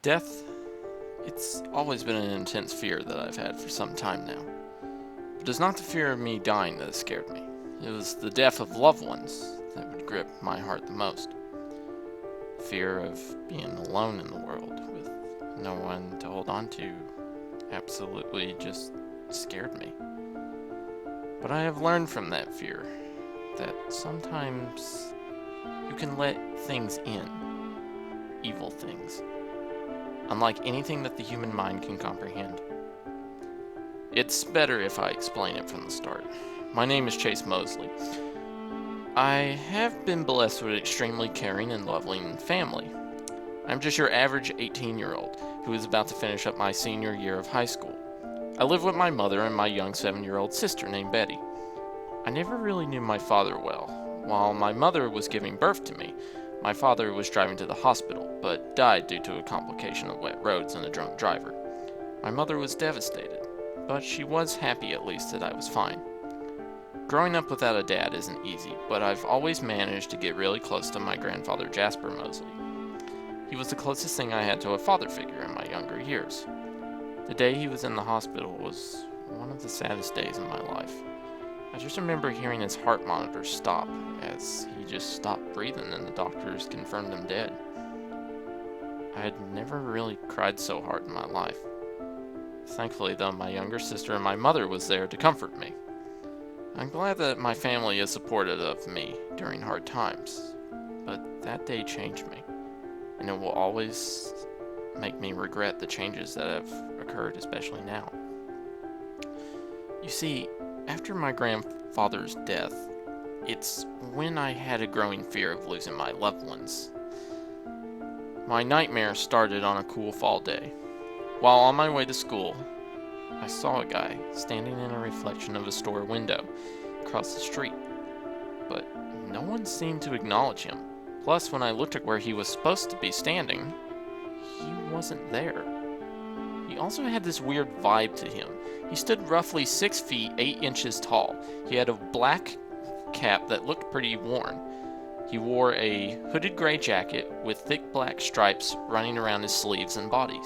Death, it's always been an intense fear that I've had for some time now. But it's not the fear of me dying that has scared me. It was the death of loved ones that would grip my heart the most. Fear of being alone in the world with no one to hold on to absolutely just scared me. But I have learned from that fear that sometimes you can let things in, evil things, unlike anything that the human mind can comprehend. It's better if I explain it from the start. My name is Chase Mosley. I have been blessed with an extremely caring and loving family. I'm just your average 18-year-old who is about to finish up my senior year of high school. I live with my mother and my young 7-year-old sister named Betty. I never really knew my father well. While my mother was giving birth to me, my father was driving to the hospital, but died due to a complication of wet roads and a drunk driver. My mother was devastated, but she was happy at least that I was fine. Growing up without a dad isn't easy, but I've always managed to get really close to my grandfather Jasper Mosley. He was the closest thing I had to a father figure in my younger years. The day he was in the hospital was one of the saddest days in my life. I just remember hearing his heart monitor stop as he just stopped breathing and the doctors confirmed him dead. I had never really cried so hard in my life. Thankfully, though, my younger sister and my mother was there to comfort me. I'm glad that my family is supportive of me during hard times, but that day changed me, and it will always make me regret the changes that have occurred, especially now. You see, after my grandfather's death, it's when I had a growing fear of losing my loved ones. My nightmare started on a cool fall day. While on my way to school, I saw a guy standing in a reflection of a store window across the street, but no one seemed to acknowledge him. Plus, when I looked at where he was supposed to be standing, he wasn't there. He also had this weird vibe to him. He stood roughly 6 feet 8 inches tall. He had a black cap that looked pretty worn. He wore a hooded gray jacket with thick black stripes running around his sleeves and body.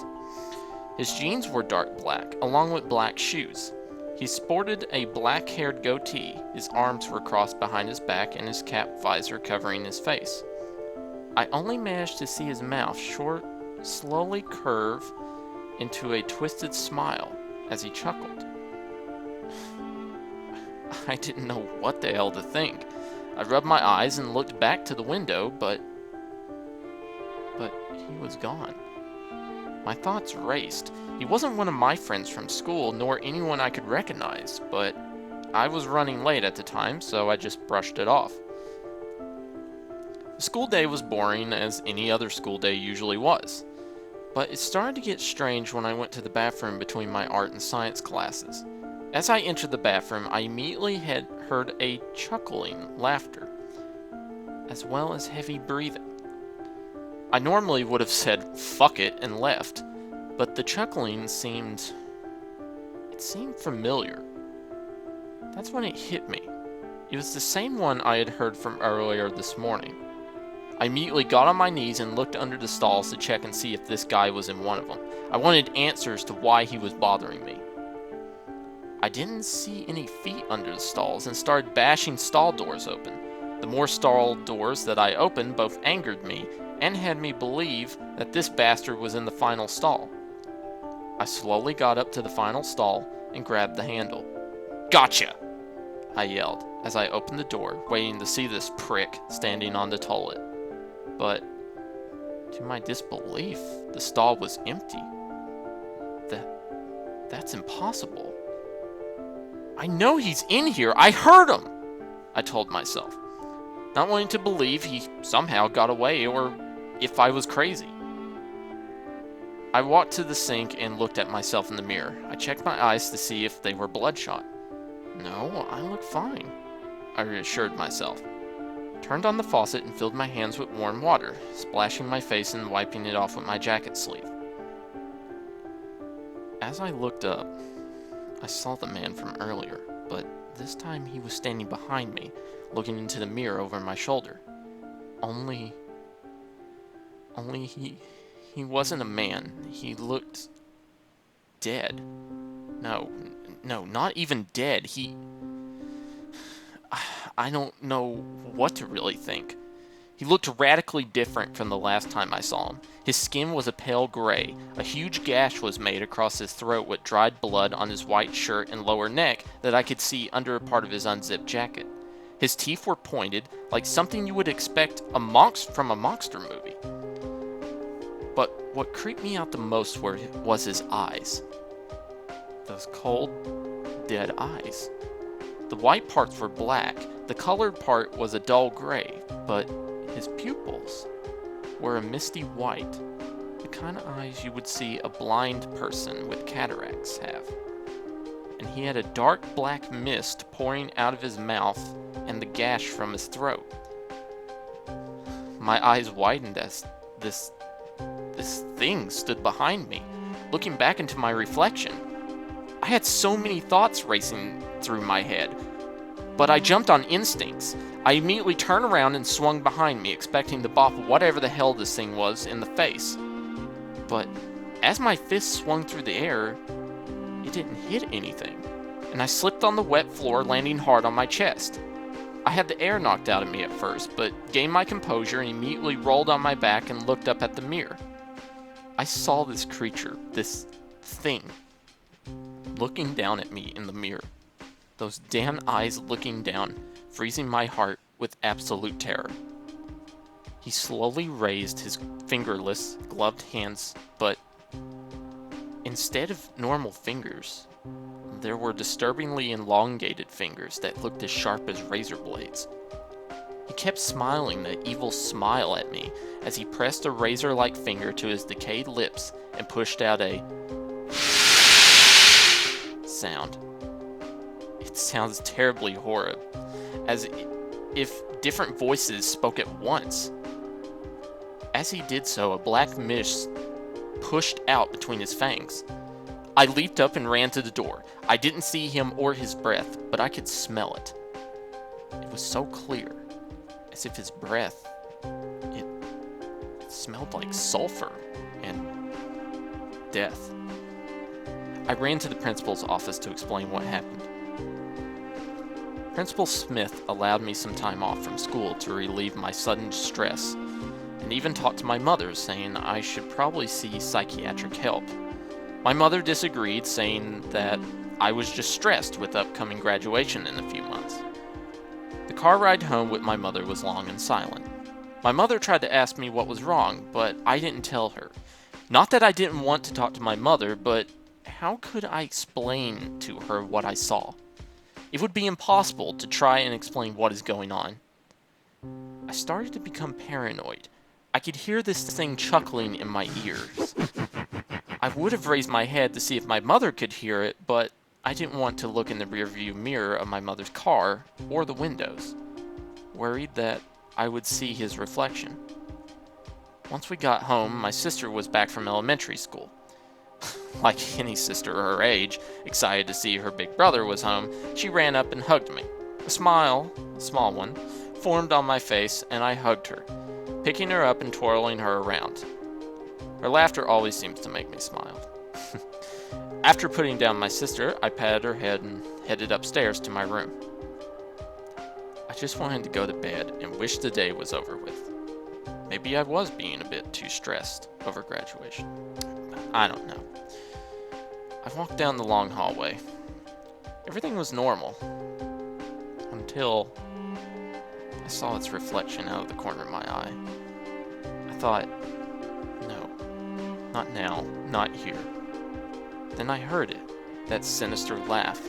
His jeans were dark black, along with black shoes. He sported a black-haired goatee. His arms were crossed behind his back and his cap visor covering his face. I only managed to see his mouth slowly curve into a twisted smile as he chuckled. I didn't know what the hell to think. I rubbed my eyes and looked back to the window, but he was gone. My thoughts raced. He wasn't one of my friends from school, nor anyone I could recognize, but I was running late at the time, so I just brushed it off. The school day was boring, as any other school day usually was. But it started to get strange when I went to the bathroom between my art and science classes. As I entered the bathroom, I immediately had heard a chuckling laughter, as well as heavy breathing. I normally would have said, "fuck it," and left, but the chuckling seemed familiar. That's when it hit me. It was the same one I had heard from earlier this morning. I immediately got on my knees and looked under the stalls to check and see if this guy was in one of them. I wanted answers to why he was bothering me. I didn't see any feet under the stalls and started bashing stall doors open. The more stall doors that I opened both angered me and had me believe that this bastard was in the final stall. I slowly got up to the final stall and grabbed the handle. "Gotcha!" I yelled as I opened the door, waiting to see this prick standing on the toilet. But, to my disbelief, the stall was empty. That's impossible. I know he's in here. I heard him, I told myself, not wanting to believe he somehow got away or if I was crazy. I walked to the sink and looked at myself in the mirror. I checked my eyes to see if they were bloodshot. No, I look fine, I reassured myself. Turned on the faucet and filled my hands with warm water, splashing my face and wiping it off with my jacket sleeve. As I looked up, I saw the man from earlier, but this time he was standing behind me, looking into the mirror over my shoulder. Only He wasn't a man. He looked dead. No, not even dead. I don't know what to really think. He looked radically different from the last time I saw him. His skin was a pale gray. A huge gash was made across his throat with dried blood on his white shirt and lower neck that I could see under a part of his unzipped jacket. His teeth were pointed, like something you would expect from a monster movie. But what creeped me out the most was his eyes. Those cold, dead eyes. The white parts were black. The colored part was a dull gray, but his pupils were a misty white, the kind of eyes you would see a blind person with cataracts have. And he had a dark black mist pouring out of his mouth and the gash from his throat. My eyes widened as this thing stood behind me, looking back into my reflection. I had so many thoughts racing through my head, but I jumped on instincts. I immediately turned around and swung behind me, expecting to bop whatever the hell this thing was in the face. But as my fist swung through the air, it didn't hit anything, and I slipped on the wet floor, landing hard on my chest. I had the air knocked out of me at first, but gained my composure and immediately rolled on my back and looked up at the mirror. I saw this creature, this thing, looking down at me in the mirror. Those damn eyes looking down, freezing my heart with absolute terror. He slowly raised his fingerless, gloved hands, but instead of normal fingers, there were disturbingly elongated fingers that looked as sharp as razor blades. He kept smiling that evil smile at me as he pressed a razor-like finger to his decayed lips and pushed out a sound. It sounds terribly horrid, as if different voices spoke at once. As he did so, a black mist pushed out between his fangs. I leaped up and ran to the door. I didn't see him or his breath, but I could smell it. It was so clear, as if his breath, it smelled like sulfur and death. I ran to the principal's office to explain what happened. Principal Smith allowed me some time off from school to relieve my sudden stress, and even talked to my mother, saying I should probably see psychiatric help. My mother disagreed, saying that I was just stressed with upcoming graduation in a few months. The car ride home with my mother was long and silent. My mother tried to ask me what was wrong, but I didn't tell her. Not that I didn't want to talk to my mother, but how could I explain to her what I saw? It would be impossible to try and explain what is going on. I started to become paranoid. I could hear this thing chuckling in my ears. I would have raised my head to see if my mother could hear it, but I didn't want to look in the rearview mirror of my mother's car or the windows, worried that I would see his reflection. Once we got home, my sister was back from elementary school. Like any sister her age, excited to see her big brother was home, she ran up and hugged me. A smile, a small one, formed on my face, and I hugged her, picking her up and twirling her around. Her laughter always seems to make me smile. After putting down my sister, I patted her head and headed upstairs to my room. I just wanted to go to bed and wish the day was over with. Maybe I was being a bit too stressed over graduation. I don't know. I walked down the long hallway. Everything was normal. Until I saw its reflection out of the corner of my eye. I thought, no, not now, not here. Then I heard it, that sinister laugh.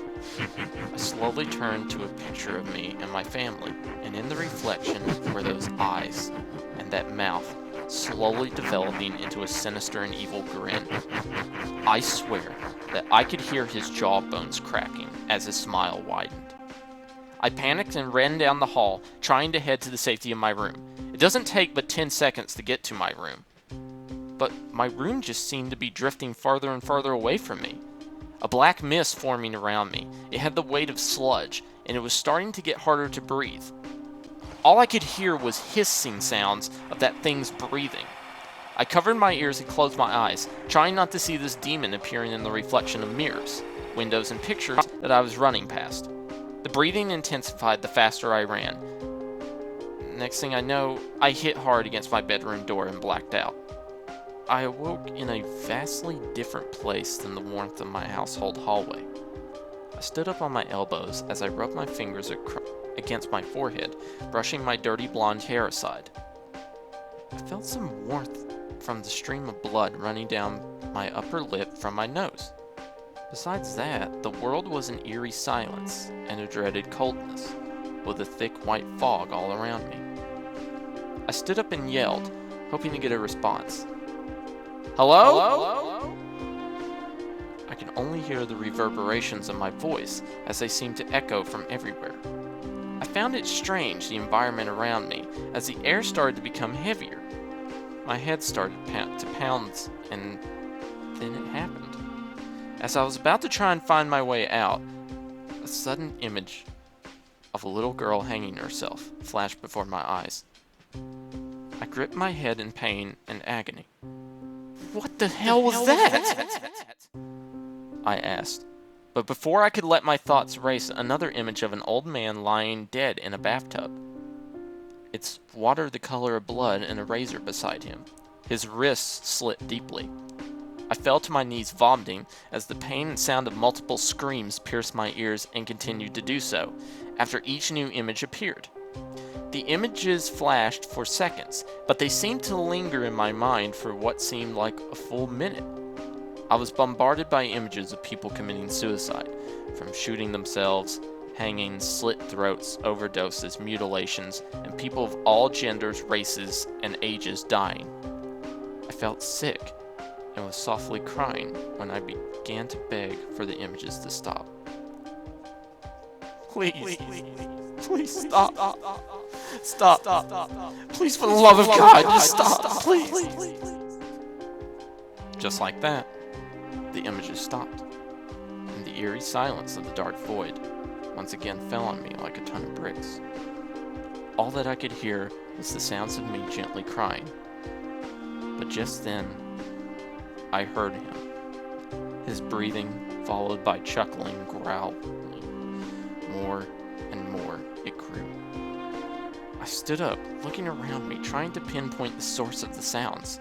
I slowly turned to a picture of me and my family, and in the reflection were those eyes and that mouth, slowly developing into a sinister and evil grin. I swear that I could hear his jawbones cracking as his smile widened. I panicked and ran down the hall, trying to head to the safety of my room. It doesn't take but 10 seconds to get to my room. But my room just seemed to be drifting farther and farther away from me. A black mist forming around me. It had the weight of sludge, and it was starting to get harder to breathe. All I could hear was hissing sounds of that thing's breathing. I covered my ears and closed my eyes, trying not to see this demon appearing in the reflection of mirrors, windows, and pictures that I was running past. The breathing intensified the faster I ran. Next thing I know, I hit hard against my bedroom door and blacked out. I awoke in a vastly different place than the warmth of my household hallway. I stood up on my elbows as I rubbed my fingers against my forehead, brushing my dirty blonde hair aside. I felt some warmth from the stream of blood running down my upper lip from my nose. Besides that, the world was in eerie silence and a dreaded coldness, with a thick white fog all around me. I stood up and yelled, hoping to get a response. Hello? Hello? I could only hear the reverberations of my voice as they seemed to echo from everywhere. I found it strange, the environment around me, as the air started to become heavier. My head started to pound, and then it happened. As I was about to try and find my way out, a sudden image of a little girl hanging herself flashed before my eyes. I gripped my head in pain and agony. What the hell was that? I asked. But before I could let my thoughts race, another image of an old man lying dead in a bathtub. Its water the color of blood and a razor beside him. His wrists slit deeply. I fell to my knees vomiting as the pain and sound of multiple screams pierced my ears and continued to do so, after each new image appeared. The images flashed for seconds, but they seemed to linger in my mind for what seemed like a full minute. I was bombarded by images of people committing suicide, from shooting themselves, hanging, slit throats, overdoses, mutilations, and people of all genders, races, and ages dying. I felt sick and was softly crying when I began to beg for the images to stop. Please stop. Stop. Please, for the love of God, just stop. Please. Just like that, the images stopped, and the eerie silence of the dark void once again fell on me like a ton of bricks. All that I could hear was the sounds of me gently crying. But just then, I heard him. His breathing followed by chuckling, growling. More and more it grew. I stood up, looking around me, trying to pinpoint the source of the sounds.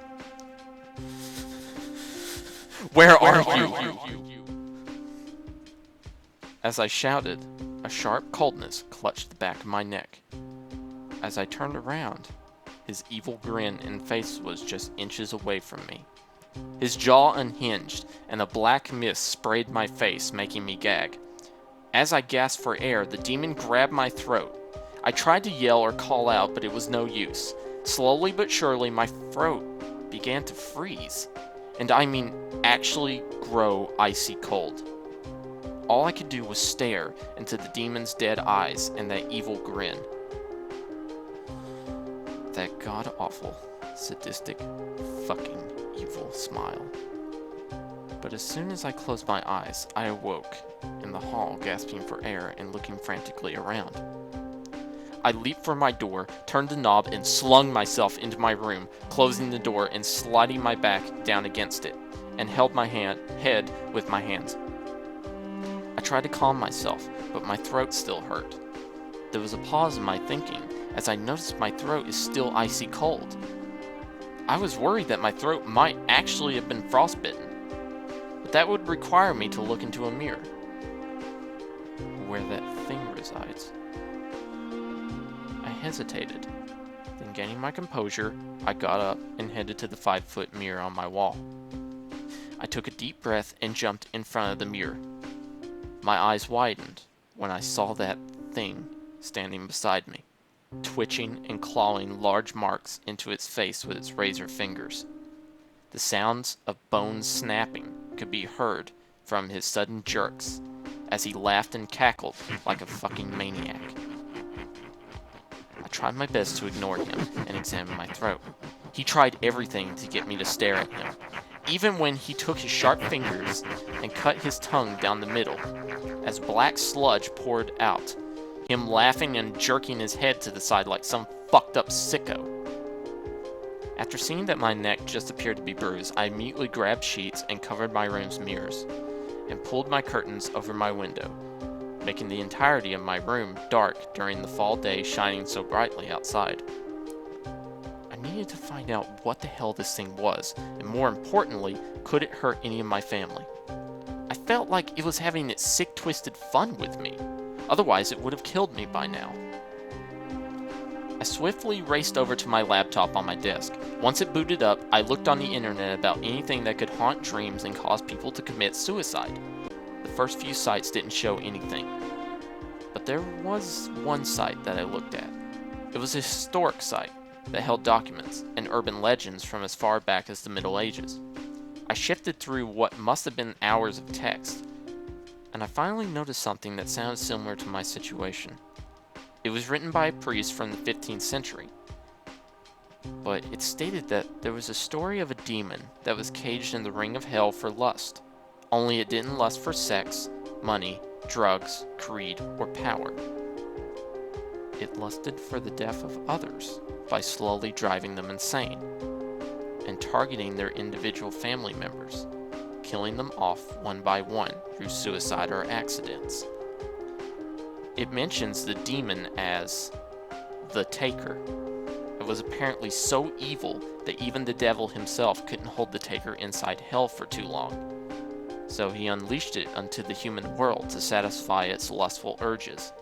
Where are you? As I shouted, a sharp coldness clutched the back of my neck. As I turned around, his evil grin and face was just inches away from me. His jaw unhinged, and a black mist sprayed my face, making me gag. As I gasped for air, the demon grabbed my throat. I tried to yell or call out, but it was no use. Slowly but surely, my throat began to freeze. And I mean actually grow icy cold. All I could do was stare into the demon's dead eyes and that evil grin. That god-awful, sadistic, fucking evil smile. But as soon as I closed my eyes, I awoke in the hall, gasping for air and looking frantically around. I leaped for my door, turned the knob, and slung myself into my room, closing the door and sliding my back down against it, and held my head with my hands. I tried to calm myself, but my throat still hurt. There was a pause in my thinking, as I noticed my throat is still icy cold. I was worried that my throat might actually have been frostbitten, but that would require me to look into a mirror, where that thing resides. I hesitated. Then, gaining my composure, I got up and headed to the 5-foot mirror on my wall. I took a deep breath and jumped in front of the mirror. My eyes widened when I saw that thing standing beside me, twitching and clawing large marks into its face with its razor fingers. The sounds of bones snapping could be heard from his sudden jerks as he laughed and cackled like a fucking maniac. I tried my best to ignore him and examine my throat. He tried everything to get me to stare at him, even when he took his sharp fingers and cut his tongue down the middle, as black sludge poured out, him laughing and jerking his head to the side like some fucked up sicko. After seeing that my neck just appeared to be bruised, I immediately grabbed sheets and covered my room's mirrors, and pulled my curtains over my window, making the entirety of my room dark during the fall day shining so brightly outside. I needed to find out what the hell this thing was, and more importantly, could it hurt any of my family? I felt like it was having its sick, twisted fun with me. Otherwise, it would have killed me by now. I swiftly raced over to my laptop on my desk. Once it booted up, I looked on the internet about anything that could haunt dreams and cause people to commit suicide. The first few sites didn't show anything. But there was one site that I looked at. It was a historic site that held documents and urban legends from as far back as the Middle Ages. I shifted through what must have been hours of text, and I finally noticed something that sounded similar to my situation. It was written by a priest from the 15th century, but it stated that there was a story of a demon that was caged in the ring of hell for lust, only it didn't lust for sex, money, drugs, greed, or power. It lusted for the death of others by slowly driving them insane and targeting their individual family members, killing them off one by one through suicide or accidents. It mentions the demon as the Taker. It was apparently so evil that even the devil himself couldn't hold the Taker inside hell for too long. So he unleashed it onto the human world to satisfy its lustful urges.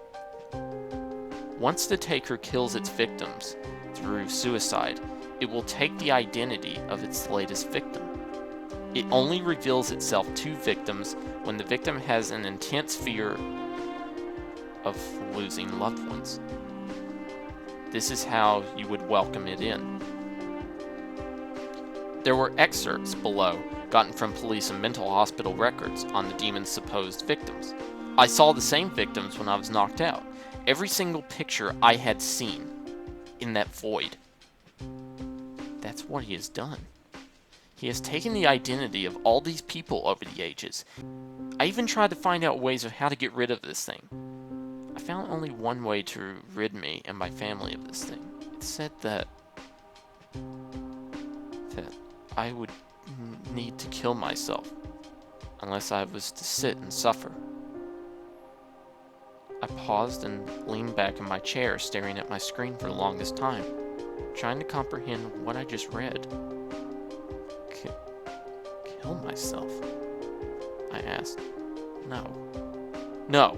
Once the Taker kills its victims through suicide, it will take the identity of its latest victim. It only reveals itself to victims when the victim has an intense fear of losing loved ones. This is how you would welcome it in. There were excerpts below gotten from police and mental hospital records on the demon's supposed victims. I saw the same victims when I was knocked out. Every single picture I had seen in that void. That's what he has done. He has taken the identity of all these people over the ages. I even tried to find out ways of how to get rid of this thing. I found only one way to rid me and my family of this thing. It said that I would need to kill myself unless I was to sit and suffer. I paused and leaned back in my chair, staring at my screen for the longest time, trying to comprehend what I just read. Kill myself? I asked. No.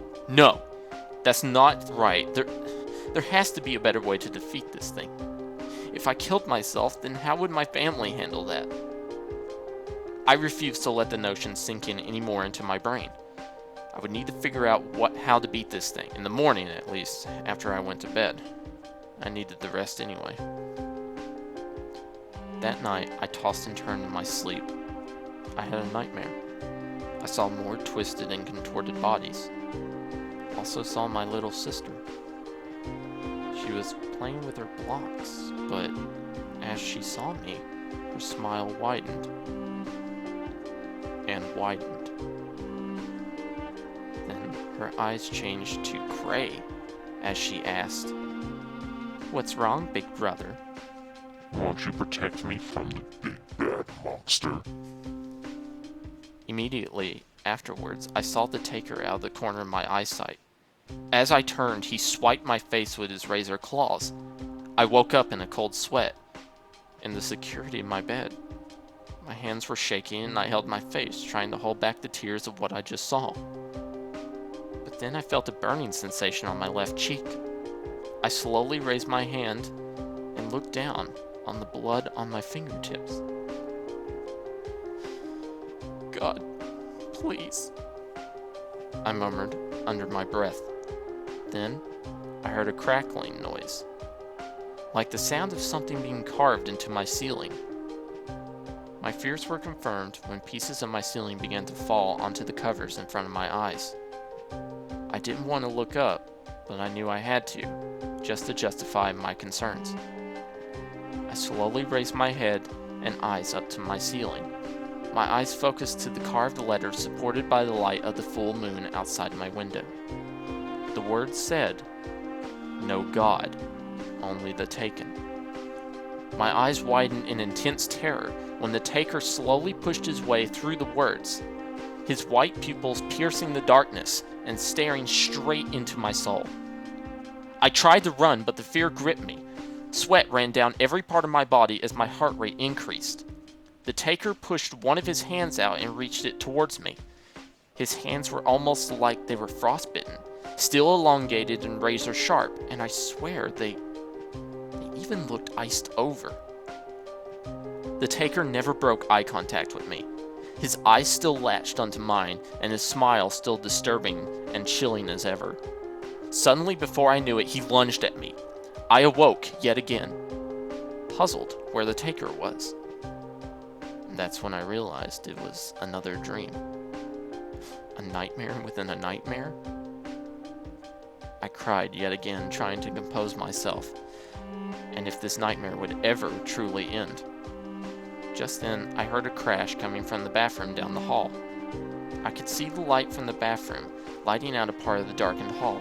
That's not right. There has to be a better way to defeat this thing. If I killed myself, then how would my family handle that? I refused to let the notion sink in any more into my brain. I would need to figure out how to beat this thing, in the morning at least, after I went to bed. I needed the rest anyway. That night, I tossed and turned in my sleep. I had a nightmare. I saw more twisted and contorted bodies. Also saw my little sister. She was playing with her blocks, but as she saw me, her smile widened and widened. Then her eyes changed to gray as she asked, "What's wrong, big brother?" "Won't you protect me from the big bad monster?" Immediately afterwards, I saw the Taker out of the corner of my eyesight. As I turned, he swiped my face with his razor claws. I woke up in a cold sweat, in the security of my bed. My hands were shaking and I held my face, trying to hold back the tears of what I just saw. But then I felt a burning sensation on my left cheek. I slowly raised my hand and looked down on the blood on my fingertips. "God, please," I murmured under my breath. Then I heard a crackling noise, like the sound of something being carved into my ceiling. My fears were confirmed when pieces of my ceiling began to fall onto the covers in front of my eyes. I didn't want to look up, but I knew I had to, just to justify my concerns. I slowly raised my head and eyes up to my ceiling. My eyes focused to the carved letters supported by the light of the full moon outside my window. The words said, "No God, only the taken." My eyes widened in intense terror when the taker slowly pushed his way through the words, his white pupils piercing the darkness and staring straight into my soul. I tried to run, but the fear gripped me. Sweat ran down every part of my body as my heart rate increased. The taker pushed one of his hands out and reached it towards me. His hands were almost like they were frostbitten, still elongated and razor sharp, and I swear they even looked iced over. The taker never broke eye contact with me. His eyes still latched onto mine, and his smile still disturbing and chilling as ever. Suddenly, before I knew it, he lunged at me. I awoke yet again, puzzled where the taker was. And that's when I realized it was another dream. A nightmare within a nightmare? I cried yet again, trying to compose myself, and if this nightmare would ever truly end. Just then, I heard a crash coming from the bathroom down the hall. I could see the light from the bathroom, lighting out a part of the darkened hall.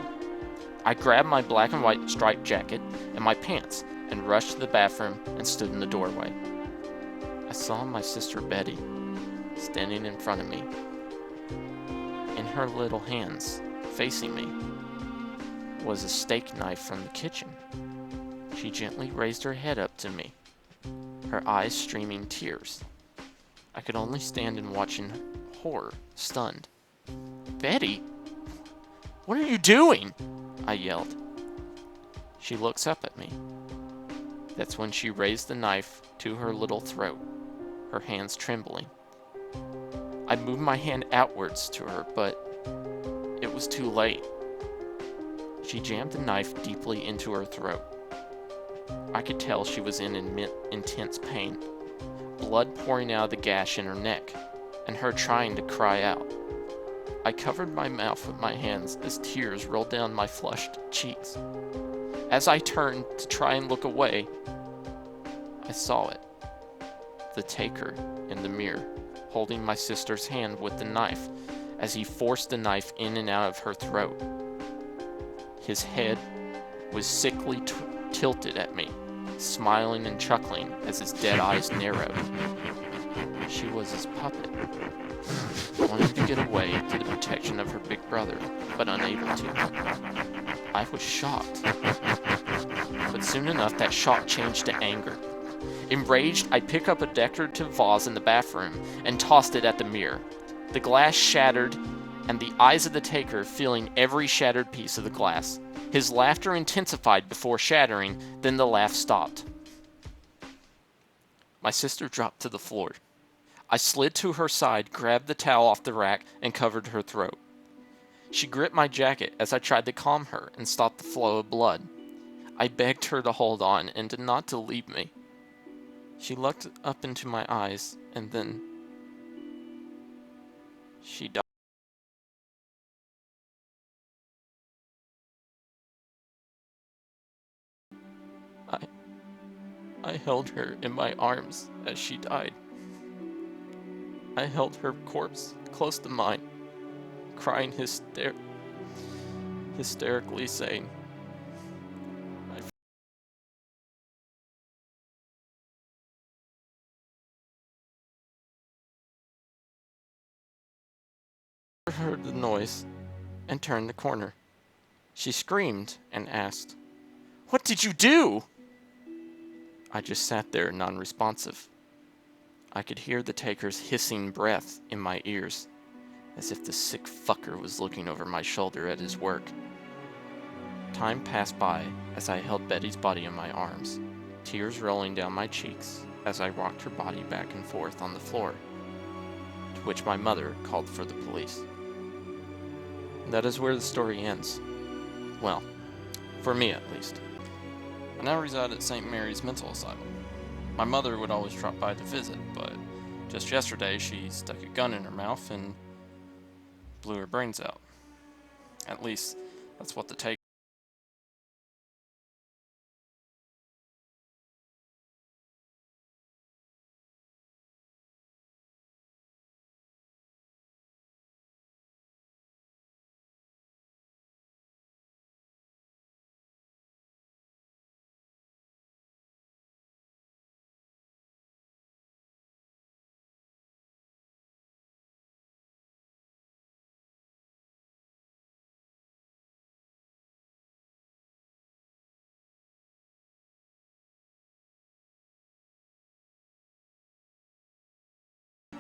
I grabbed my black and white striped jacket and my pants and rushed to the bathroom and stood in the doorway. I saw my sister Betty standing in front of me. In her little hands, facing me, was a steak knife from the kitchen. She gently raised her head up to me, her eyes streaming tears. I could only stand and watch in horror, stunned. "Betty, what are you doing?" I yelled. She looks up at me. That's when she raised the knife to her little throat, her hands trembling. I moved my hand outwards to her, but it was too late. She jammed the knife deeply into her throat. I could tell she was in intense pain, blood pouring out of the gash in her neck, and her trying to cry out. I covered my mouth with my hands as tears rolled down my flushed cheeks. As I turned to try and look away, I saw it. The taker in the mirror, holding my sister's hand with the knife as he forced the knife in and out of her throat. His head was sickly tilted at me, smiling and chuckling as his dead eyes narrowed. She was his puppet, wanting to get away to the protection of her big brother, but unable to. I was shocked, but soon enough that shock changed to anger. Enraged, I picked up a decorative vase in the bathroom and tossed it at the mirror. The glass shattered, and the eyes of the taker filling every shattered piece of the glass. His laughter intensified before shattering, then the laugh stopped. My sister dropped to the floor. I slid to her side, grabbed the towel off the rack, and covered her throat. She gripped my jacket as I tried to calm her and stop the flow of blood. I begged her to hold on and not to leave me. She looked up into my eyes, and then she died. I held her in my arms as she died. I held her corpse close to mine, crying hysterically, saying, I heard the noise and turned the corner. She screamed and asked, "What did you do?" I just sat there non-responsive. I could hear the taker's hissing breath in my ears, as if the sick fucker was looking over my shoulder at his work. Time passed by as I held Betty's body in my arms, tears rolling down my cheeks as I rocked her body back and forth on the floor, to which my mother called for the police. That is where the story ends. Well, for me at least. I now reside at St. Mary's Mental Asylum. My mother would always drop by to visit, but just yesterday she stuck a gun in her mouth and blew her brains out. At least, that's what the take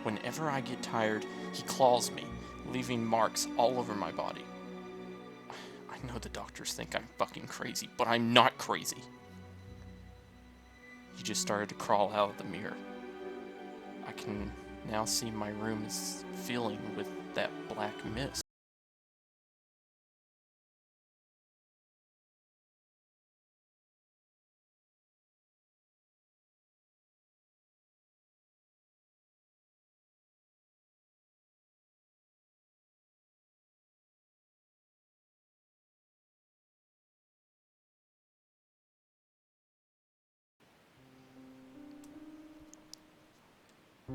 Whenever I get tired, he claws me, leaving marks all over my body. I know the doctors think I'm fucking crazy, but I'm not crazy. He just started to crawl out of the mirror. I can now see my room is filling with that black mist.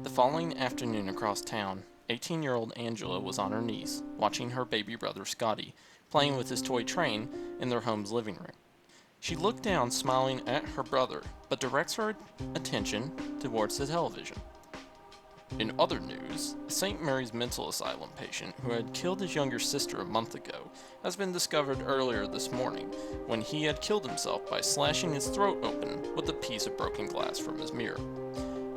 The following afternoon across town, 18-year-old Angela was on her knees, watching her baby brother Scotty playing with his toy train in their home's living room. She looked down, smiling at her brother, but directs her attention towards the television. In other news, a St. Mary's mental asylum patient who had killed his younger sister a month ago has been discovered earlier this morning when he had killed himself by slashing his throat open with a piece of broken glass from his mirror.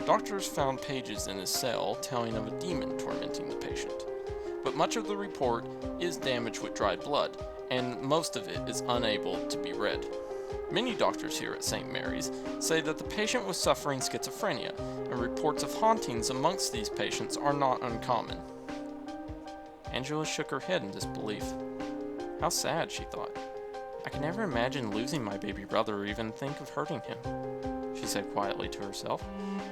Doctors found pages in his cell telling of a demon tormenting the patient, but much of the report is damaged with dried blood, and most of it is unable to be read. Many doctors here at St. Mary's say that the patient was suffering schizophrenia, and reports of hauntings amongst these patients are not uncommon. Angela shook her head in disbelief. How sad, she thought. I can never imagine losing my baby brother or even think of hurting him, she said quietly to herself,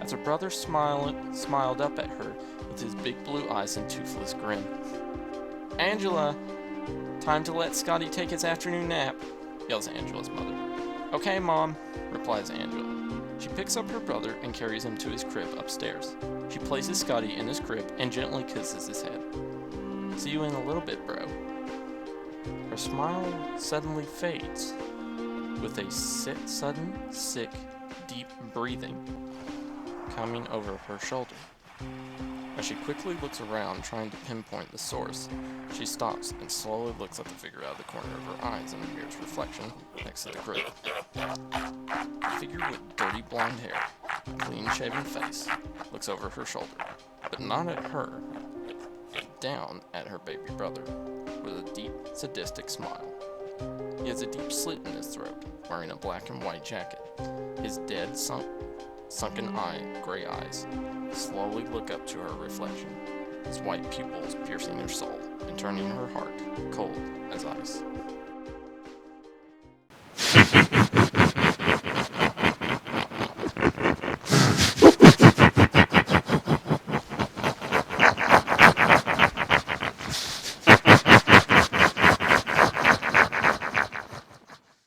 as her brother smiled up at her with his big blue eyes and toothless grin. Angela, time to let Scotty take his afternoon nap, yells Angela's mother. Okay, Mom, replies Angela. She picks up her brother and carries him to his crib upstairs. She places Scotty in his crib and gently kisses his head. See you in a little bit, bro. Her smile suddenly fades, with a sudden, sick, deep breathing coming over her shoulder. As she quickly looks around, trying to pinpoint the source, she stops and slowly looks at the figure out of the corner of her eyes in the mirror's reflection next to the crib. The figure with dirty blonde hair, clean-shaven face, looks over her shoulder, but not at her, but down at her baby brother, with a deep, sadistic smile. He has a deep slit in his throat, wearing a black and white jacket. His dead, sunken gray eyes slowly look up to her reflection, his white pupils piercing her soul and turning her heart cold as ice.